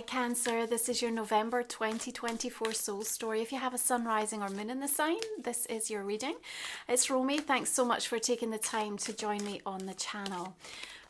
Cancer, this is your November 2024 soul story. If you have a sun, rising or moon in the sign, this is your reading. It's Romy. Thanks so much for taking the time to join me on the channel.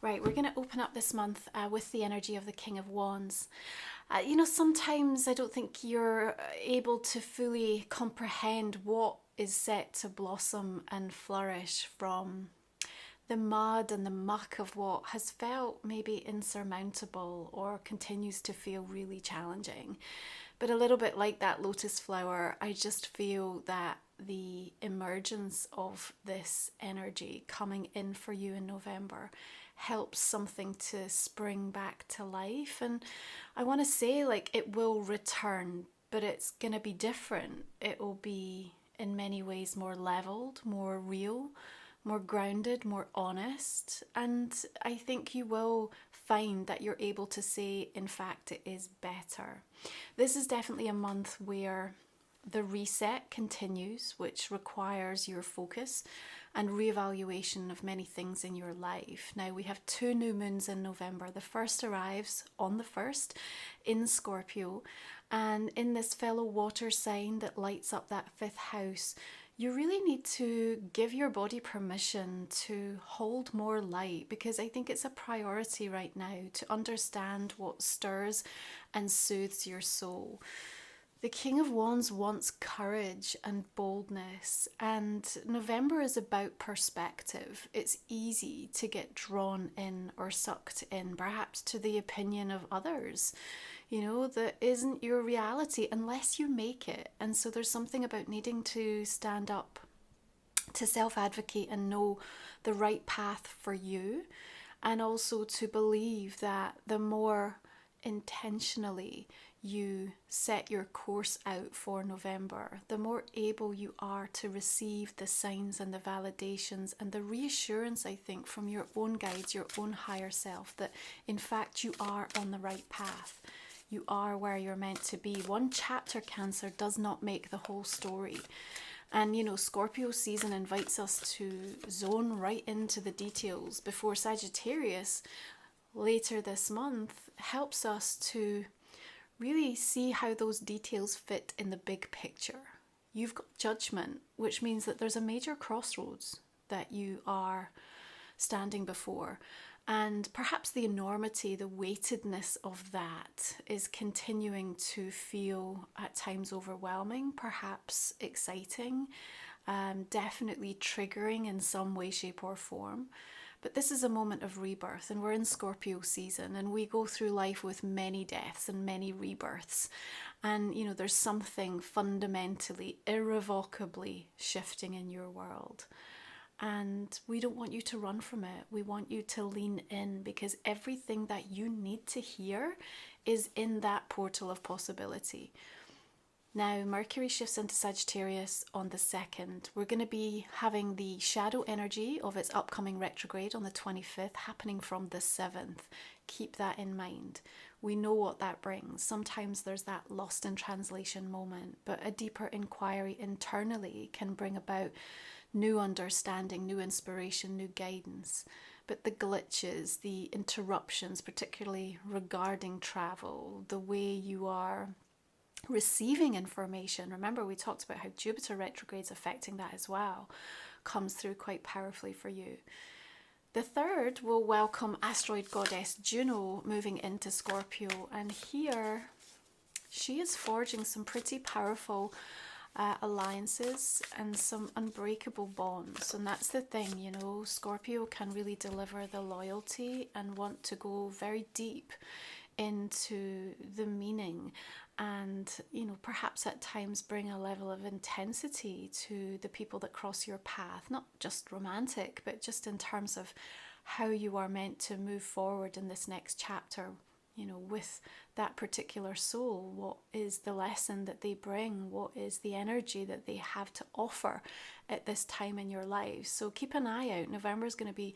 Right, we're going to open up this month with the energy of the King of Wands. Sometimes I don't think you're able to fully comprehend what is set to blossom and flourish from the mud and the muck of what has felt maybe insurmountable or continues to feel really challenging. But a little bit like that lotus flower, I just feel that the emergence of this energy coming in for you in November helps something to spring back to life. And I want to say, it will return, but it's going to be different. It will be in many ways more leveled, more real, more grounded, more honest, and I think you will find that you're able to say, in fact, it is better. This is definitely a month where the reset continues, which requires your focus and reevaluation of many things in your life. Now, we have 2 new moons in November. The first arrives on the 1st in Scorpio, and in this fellow water sign that lights up that 5th house, you really need to give your body permission to hold more light, because I think it's a priority right now to understand what stirs and soothes your soul. The King of Wands wants courage and boldness, and November is about perspective. It's easy to get drawn in or sucked in, perhaps to the opinion of others, that isn't your reality unless you make it. And so there's something about needing to stand up, to self-advocate and know the right path for you, and also to believe that the more intentionally you set your course out for November, the more able you are to receive the signs and the validations and the reassurance, I think, from your own guides, your own higher self, that in fact you are on the right path. You are where you're meant to be. One chapter, Cancer, does not make the whole story. And Scorpio season invites us to zone right into the details before Sagittarius later this month helps us to really see how those details fit in the big picture. You've got Judgment, which means that there's a major crossroads that you are standing before. And perhaps the enormity, the weightedness of that is continuing to feel at times overwhelming, perhaps exciting, definitely triggering in some way, shape or form. But this is a moment of rebirth, and we're in Scorpio season, and we go through life with many deaths and many rebirths. And, there's something fundamentally, irrevocably shifting in your world. And we don't want you to run from it. We want you to lean in, because everything that you need to hear is in that portal of possibility. Now, Mercury shifts into Sagittarius on the 2nd. We're going to be having the shadow energy of its upcoming retrograde on the 25th happening from the 7th. Keep that in mind. We know what that brings. Sometimes there's that lost in translation moment, but a deeper inquiry internally can bring about new understanding, new inspiration, new guidance. But the glitches, the interruptions, particularly regarding travel, the way you are receiving information, remember we talked about how Jupiter retrograde's affecting that as well, comes through quite powerfully for you. The 3rd will welcome asteroid goddess Juno moving into Scorpio, and here she is forging some pretty powerful alliances and some unbreakable bonds. And that's the thing, Scorpio can really deliver the loyalty and want to go very deep into the meaning, and perhaps at times bring a level of intensity to the people that cross your path, not just romantic, but just in terms of how you are meant to move forward in this next chapter, with that particular soul. What is the lesson that they bring? What is the energy that they have to offer at this time in your life? So keep an eye out. November is going to be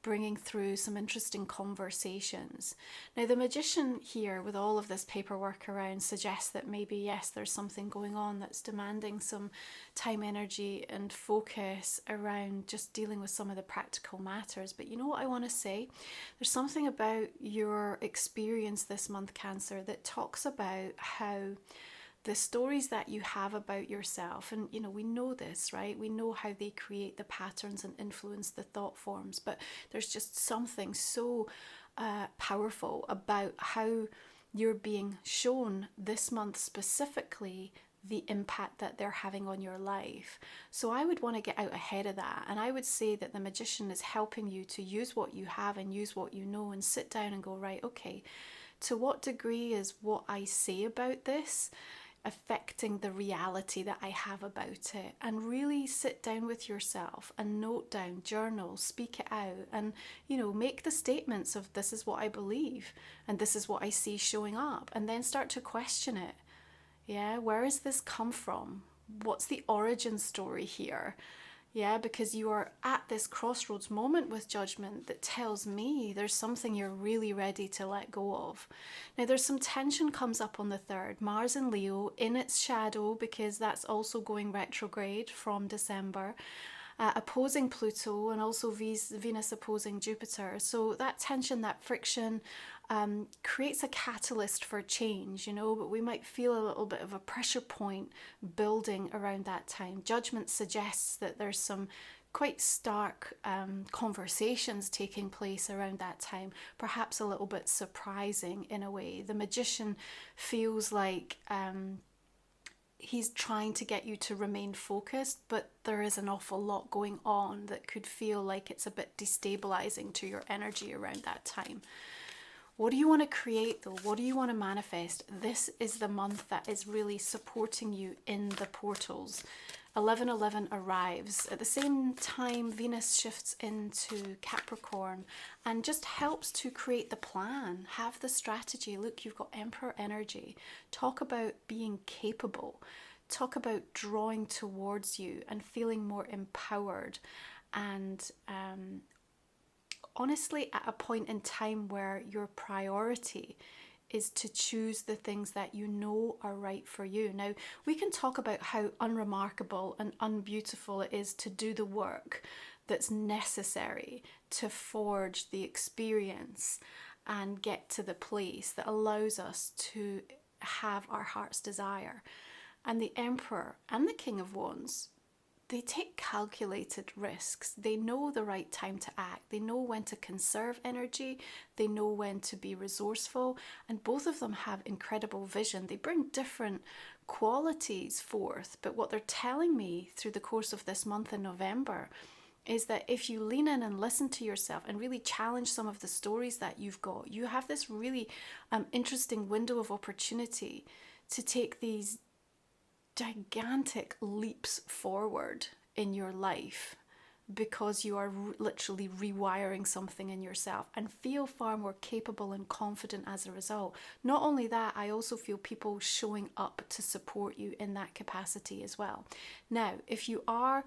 bringing through some interesting conversations. Now, the Magician here, with all of this paperwork around, suggests that maybe, yes, there's something going on that's demanding some time, energy, and focus around just dealing with some of the practical matters. But you know what I want to say? There's something about your experience this month, Cancer, that talks about how the stories that you have about yourself, and you know, we know this, right? We know how they create the patterns and influence the thought forms, but there's just something so powerful about how you're being shown this month specifically the impact that they're having on your life. So I would want to get out ahead of that, and I would say that the Magician is helping you to use what you have and use what you know, and sit down and go, right, okay, to what degree is what I say about this affecting the reality that I have about it? And really sit down with yourself and note down, journal, speak it out, and you know, make the statements of this is what I believe and this is what I see showing up, and then start to question it. Yeah, where has this come from? What's the origin story here? Yeah, because you are at this crossroads moment with Judgment that tells me there's something you're really ready to let go of. Now, there's some tension comes up on the 3rd. Mars in Leo in its shadow, because that's also going retrograde from December. Opposing Pluto, and also Venus opposing Jupiter. So that tension, that friction, creates a catalyst for change, you know, but we might feel a little bit of a pressure point building around that time. Judgment suggests that there's some quite stark conversations taking place around that time, perhaps a little bit surprising in a way. The Magician feels like he's trying to get you to remain focused, but there is an awful lot going on that could feel like it's a bit destabilizing to your energy around that time. What do you want to create though? What do you want to manifest? This is the month that is really supporting you in the portals. 11/11 arrives. At the same time, Venus shifts into Capricorn and just helps to create the plan, have the strategy. Look, you've got Emperor energy. Talk about being capable. Talk about drawing towards you and feeling more empowered, and honestly at a point in time where your priority is to choose the things that you know are right for you. Now, we can talk about how unremarkable and unbeautiful it is to do the work that's necessary to forge the experience and get to the place that allows us to have our heart's desire. And the Emperor and the King of Wands, they take calculated risks. They know the right time to act. They know when to conserve energy. They know when to be resourceful. And both of them have incredible vision. They bring different qualities forth. But what they're telling me through the course of this month in November is that if you lean in and listen to yourself and really challenge some of the stories that you've got, you have this really interesting window of opportunity to take these gigantic leaps forward in your life, because you are literally rewiring something in yourself and feel far more capable and confident as a result. Not only that, I also feel people showing up to support you in that capacity as well. Now, if you are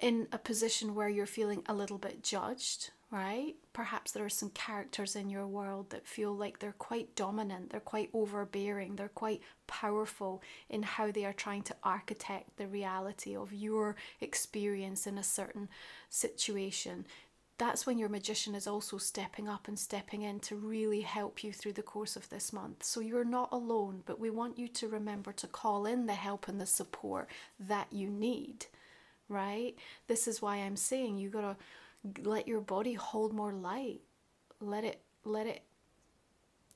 in a position where you're feeling a little bit judged, right? Perhaps there are some characters in your world that feel like they're quite dominant, they're quite overbearing, they're quite powerful in how they are trying to architect the reality of your experience in a certain situation. That's when your Magician is also stepping up and stepping in to really help you through the course of this month. So you're not alone, but we want you to remember to call in the help and the support that you need, right? This is why I'm saying you gotta let your body hold more light. Let it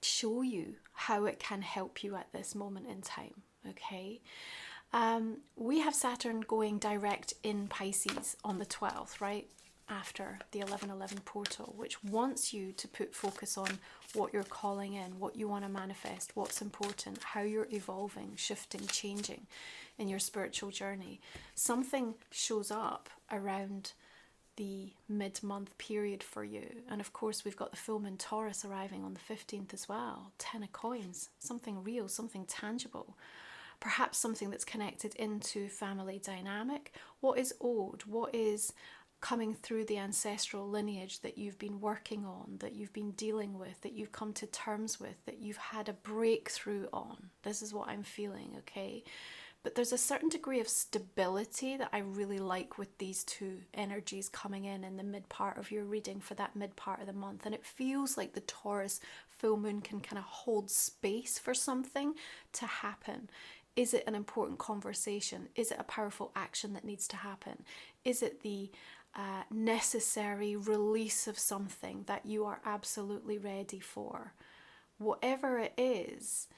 show you how it can help you at this moment in time. Okay. We have Saturn going direct in Pisces on the 12th, right after the 11/11 portal, which wants you to put focus on what you're calling in, what you want to manifest, what's important, how you're evolving, shifting, changing in your spiritual journey. Something shows up around the mid-month period for you, and of course we've got the full moon Taurus arriving on the 15th as well. 10 of coins, something real, something tangible, perhaps something that's connected into family dynamic. What is owed, what is coming through the ancestral lineage that you've been working on, that you've been dealing with, that you've come to terms with, that you've had a breakthrough on. This is what I'm feeling, okay? But there's a certain degree of stability that I really like with these two energies coming in the mid part of your reading for that mid part of the month. And it feels like the Taurus full moon can kind of hold space for something to happen. Is it an important conversation? Is it a powerful action that needs to happen? Is it the necessary release of something that you are absolutely ready for? Whatever it is,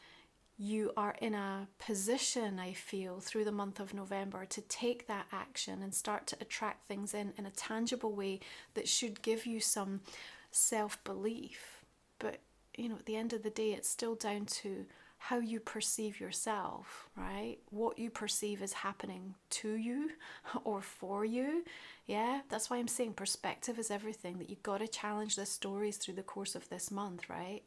you are in a position, I feel, through the month of November to take that action and start to attract things in a tangible way that should give you some self-belief. But, you know, at the end of the day, it's still down to how you perceive yourself, right? What you perceive is happening to you or for you. Yeah, that's why I'm saying perspective is everything, that you've got to challenge the stories through the course of this month, right?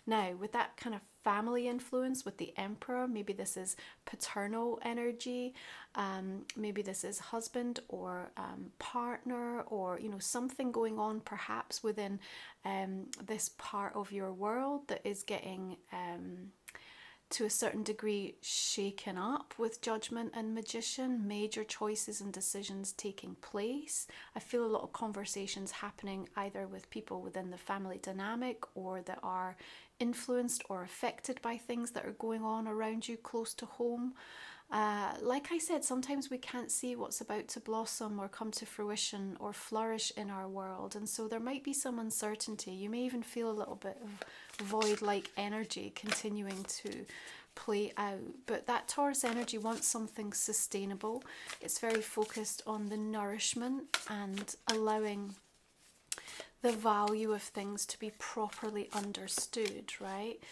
Now, with that kind of family influence with the Emperor, maybe this is paternal energy, maybe this is husband or partner, or, you know, something going on perhaps within this part of your world that is getting to a certain degree shaken up with Judgment and Magician, major choices and decisions taking place. I feel a lot of conversations happening either with people within the family dynamic or that are influenced or affected by things that are going on around you close to home. Like I said, sometimes we can't see what's about to blossom or come to fruition or flourish in our world, and so there might be some uncertainty. You may even feel a little bit of void-like energy continuing to play out, but that Taurus energy wants something sustainable. It's very focused on the nourishment and allowing the value of things to be properly understood, right?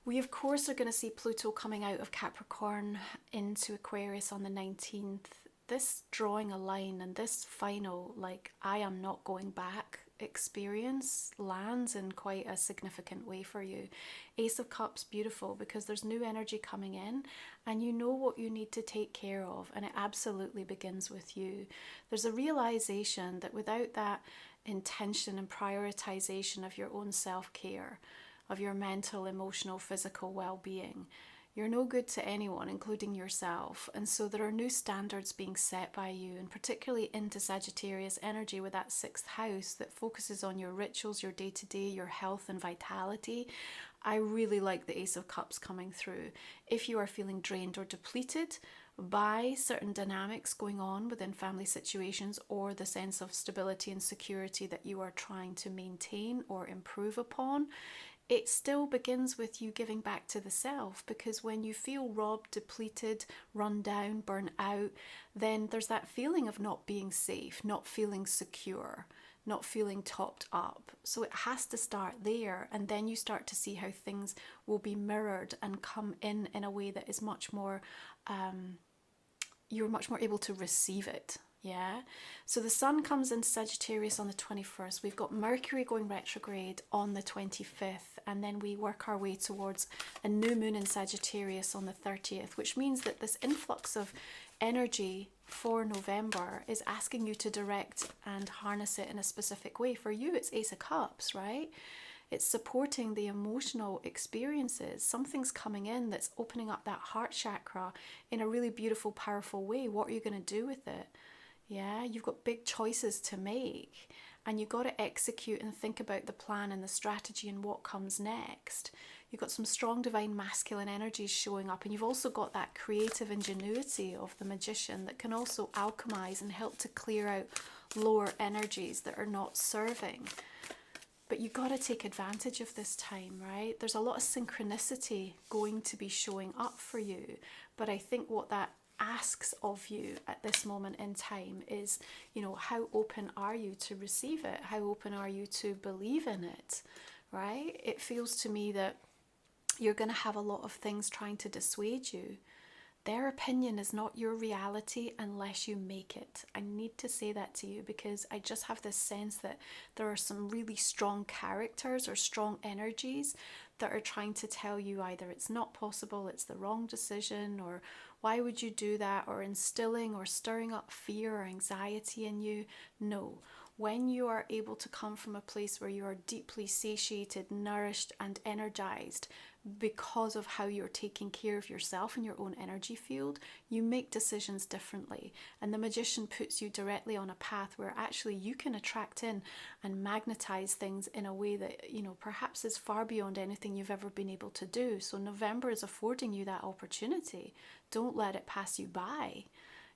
We, of course, are going to see Pluto coming out of Capricorn into Aquarius on the 19th. This drawing a line and this final, like, I am not going back experience lands in quite a significant way for you. Ace of Cups, beautiful, because there's new energy coming in and you know what you need to take care of, and it absolutely begins with you. There's a realization that without that intention and prioritization of your own self-care, of your mental, emotional, physical well-being, you're no good to anyone, including yourself. And so there are new standards being set by you, and particularly into Sagittarius energy with that 6th house that focuses on your rituals, your day-to-day, your health and vitality. I really like the Ace of Cups coming through. If you are feeling drained or depleted by certain dynamics going on within family situations, or the sense of stability and security that you are trying to maintain or improve upon, it still begins with you giving back to the self, because when you feel robbed, depleted, run down, burnt out, then there's that feeling of not being safe, not feeling secure, not feeling topped up. So it has to start there, and then you start to see how things will be mirrored and come in a way that is much more, you're much more able to receive it. Yeah, so the sun comes in Sagittarius on the 21st. We've got Mercury going retrograde on the 25th, and then we work our way towards a new moon in Sagittarius on the 30th, which means that this influx of energy for November is asking you to direct and harness it in a specific way. For you, it's Ace of Cups, right? It's supporting the emotional experiences. Something's coming in that's opening up that heart chakra in a really beautiful, powerful way. What are you going to do with it? Yeah, you've got big choices to make, and you've got to execute and think about the plan and the strategy and what comes next. You've got some strong divine masculine energies showing up, and you've also got that creative ingenuity of the magician that can also alchemize and help to clear out lower energies that are not serving. But you've got to take advantage of this time, right? There's a lot of synchronicity going to be showing up for you, but I think what that asks of you at this moment in time is, you know, how open are you to receive it? How open are you to believe in it, right? It feels to me that you're going to have a lot of things trying to dissuade you. Their opinion is not your reality unless you make it. I need to say that to you, because I just have this sense that there are some really strong characters or strong energies that are trying to tell you either it's not possible, it's the wrong decision, or why would you do that, or instilling or stirring up fear or anxiety in you. No. When you are able to come from a place where you are deeply satiated, nourished, and energized because of how you're taking care of yourself and your own energy field, you make decisions differently. And the magician puts you directly on a path where actually you can attract in and magnetize things in a way that, you know, perhaps is far beyond anything you've ever been able to do. So November is affording you that opportunity. Don't let it pass you by,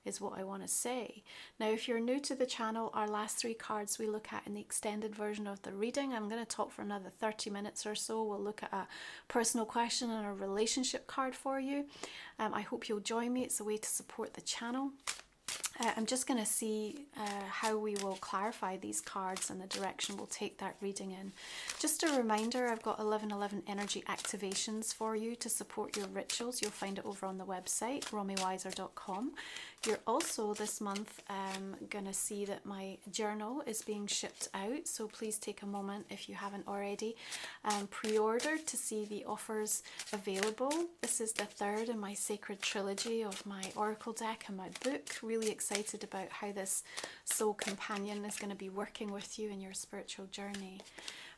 is what I want to say. Now, if you're new to the channel, our last 3 cards we look at in the extended version of the reading. I'm going to talk for another 30 minutes or so. We'll look at a personal question and a relationship card for you. I hope you'll join me. It's a way to support the channel. I'm just going to see how we will clarify these cards and the direction we'll take that reading in. Just a reminder, I've got 1111 energy activations for you to support your rituals. You'll find it over on the website, romywiser.com. You're also this month going to see that my journal is being shipped out, so please take a moment, if you haven't already, pre-order to see the offers available. This is the 3rd in my sacred trilogy of my oracle deck and my book. Really excited about how this soul companion is going to be working with you in your spiritual journey.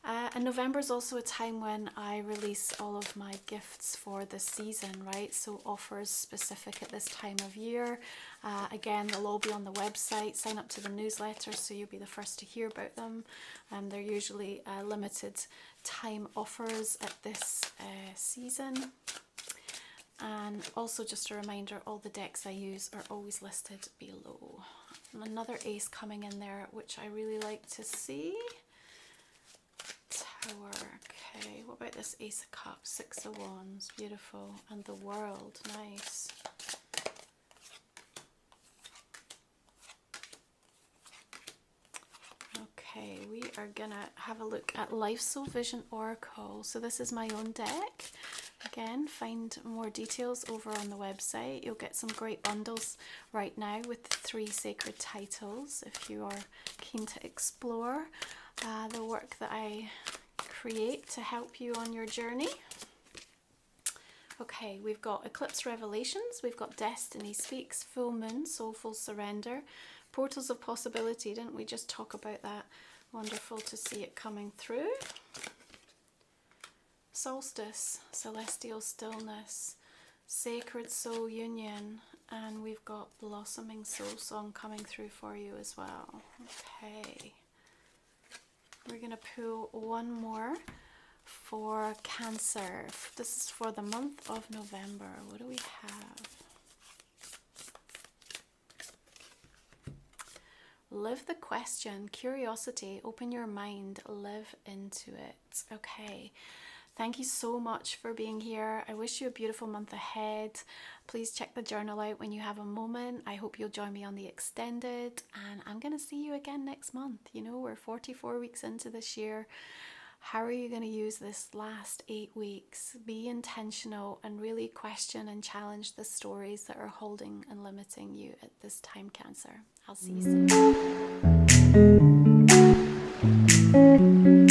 And November is also a time when I release all of my gifts for the season, right? So offers specific at this time of year. Again, they'll all be on the website. Sign up to the newsletter so you'll be the first to hear about them. They're usually limited time offers at this season. And also just a reminder, all the decks I use are always listed below. And another ace coming in there, which I really like to see. Tower. Okay, what about this Ace of Cups, 6 of Wands, beautiful, and the World, nice. Okay, we are gonna have a look at Life Soul Vision Oracle. So this is my own deck. Again, find more details over on the website. You'll get some great bundles right now with 3 sacred titles if you are keen to explore the work that I create to help you on your journey. Okay, we've got Eclipse Revelations, we've got Destiny Speaks, Full Moon, Soulful Surrender, Portals of Possibility. Didn't we just talk about that? Wonderful to see it coming through. Solstice, Celestial Stillness, Sacred Soul Union, and we've got Blossoming Soul Song coming through for you as well. Okay. We're going to pull one more for Cancer. This is for the month of November. What do we have? Live the question, curiosity, open your mind, live into it. Okay. Thank you so much for being here. I wish you a beautiful month ahead. Please check the journal out when you have a moment. I hope you'll join me on the extended, and I'm going to see you again next month. You know, we're 44 weeks into this year. How are you going to use this last 8 weeks? Be intentional and really question and challenge the stories that are holding and limiting you at this time, Cancer. I'll see you soon.